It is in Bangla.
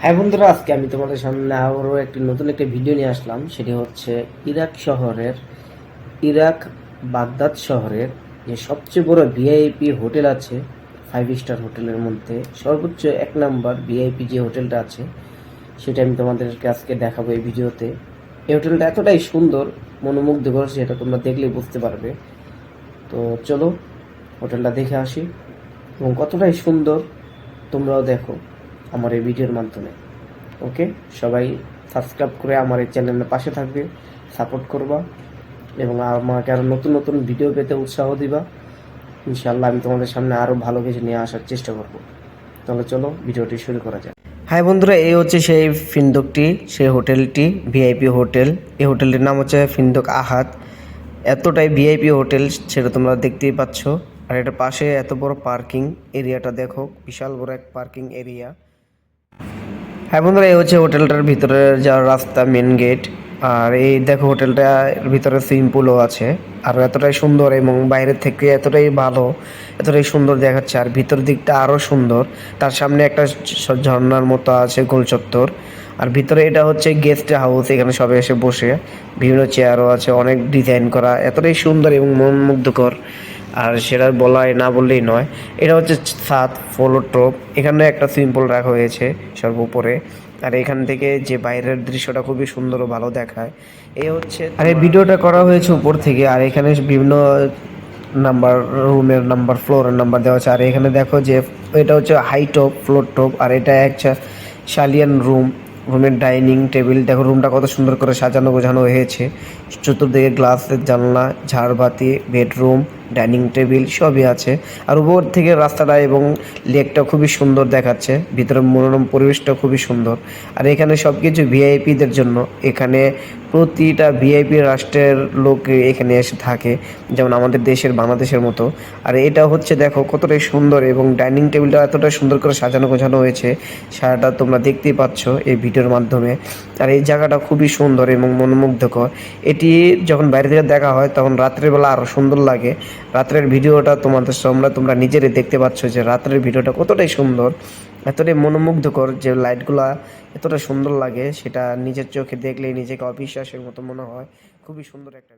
হ্যাঁ বন্ধুরা, আজকে আমি তোমাদের সামনে আবারও নতুন একটা ভিডিও নিয়ে আসলাম। সেটি হচ্ছে ইরাক বাগদাদ শহরের যে সবচেয়ে বড় ভিআইপি হোটেল আছে, 5 স্টার হোটেলের মধ্যে সর্বোচ্চ 1 নাম্বার ভিআইপি যে হোটেলটা আছে, সেটা আমি তোমাদেরকে আজকে দেখাবো এই ভিডিওতে। এই হোটেলটা এতটাই সুন্দর, মনোমুগ্ধকর, সেটা তোমরা দেখলেই বুঝতে পারবে। তো চলো হোটেলটা দেখে আসি, এবং কতটাই সুন্দর তোমরাও দেখো আমার এই ভিডিওর মাধ্যমে। ওকে, সবাই সাবস্ক্রাইব করে আমার এই চ্যানেলের পাশে থাকবে, সাপোর্ট করবা এবং আমাকে আরও নতুন নতুন ভিডিও পেতে উৎসাহ দিবা। ইনশাল্লাহ আমি তোমাদের সামনে আরও ভালো কিছু নিয়ে আসার চেষ্টা করব। তাহলে চলো ভিডিওটি শুরু করা যায়। হাই বন্ধুরা, এই হচ্ছে সেই ফিন্দকটি, সেই হোটেলটি, ভিআইপি হোটেল। এই হোটেলটির নাম হচ্ছে ফিন্দক আহাদ। এতটাই ভিআইপি হোটেল সেটা তোমরা দেখতেই পাচ্ছ। আর এটার পাশে এত বড় পার্কিং এরিয়াটা দেখো, বিশাল বড় এক পার্কিং এরিয়া। হ্যাঁ বন্ধুরা, এই হচ্ছে হোটেলটার ভিতরে যাওয়ার রাস্তা, মেন গেট। আর এই দেখো হোটেলটার ভিতরে সুইমিং পুলও আছে। আর এতটাই সুন্দর এবং বাইরের থেকে এতটাই ভালো, এতটাই সুন্দর দেখাচ্ছে। আর ভিতর দিকটা আরও সুন্দর, তার সামনে একটা ঝর্ণার মতো আছে, গোল চত্বর। আর ভিতরে এটা হচ্ছে গেস্ট হাউস, এখানে সবাই এসে বসে, বিভিন্ন চেয়ারও আছে, অনেক ডিজাইন করা, এতটাই সুন্দর এবং মনমুগ্ধকর। আর সেটা না বললেই নয়। এটা হচ্ছে ছাদ, ফ্লোর টপ, এখানে একটা সুইমিং পুল রাখা হয়েছে সর্বোপরে। আর এখান থেকে যে বাইরের দৃশ্যটা খুবই সুন্দর ও ভালো দেখায়। এই হচ্ছে, আর এই ভিডিওটা করা হয়েছে উপর থেকে। আর এখানে বিভিন্ন নাম্বার, রুমের নাম্বার, ফ্লোরের নাম্বার দেওয়া আছে। আর এখানে দেখো যে এটা হচ্ছে হাই টপ, ফ্লোর টপ। আর এটা একটা শালিয়ান রুম, রুমের ডাইনিং টেবিল দেখো, রুমটা কত সুন্দর করে সাজানো গোছানো হয়েছে। চতুর্দিকে গ্লাসের জানলা, ঝাড়বাতি, বেডরুম, ডাইনিং টেবিল সবই আছে। আর উপর থেকে রাস্তাটা এবং লেকটা খুবই সুন্দর দেখাচ্ছে, ভিতরে মনোরম পরিবেশটা খুবই সুন্দর। আর এখানে সব কিছু ভিআইপিদের জন্য, এখানে প্রতিটা ভিআইপি রাষ্ট্রের লোক এখানে এসে থাকে, যেমন আমাদের দেশের বাংলাদেশের মতো। আর এটা হচ্ছে দেখো কতটাই সুন্দর, এবং ডাইনিং টেবিলটা এতটা সুন্দর করে সাজানো গোছানো হয়েছে, সারাটা তোমরা দেখতেই পাচ্ছ এই ভিডিওর মাধ্যমে। আর এই জায়গাটা খুবই সুন্দর এবং মনোমুগ্ধকর। এটি যখন বাইরে থেকে দেখা হয় তখন রাত্রেবেলা আরও সুন্দর লাগে। রাত্রের ভিডিওটা তোমরা নিজেরাই দেখতে পাচ্ছ যে রাত্রের ভিডিওটা কতটাই সুন্দর, এতটাই মনোমুগ্ধকর, যে লাইটগুলা এতটা সুন্দর লাগে, সেটা নিজের চোখে দেখলেই নিজেকে অবিশ্বাসের মতো মনে হয়। খুবই সুন্দর একটা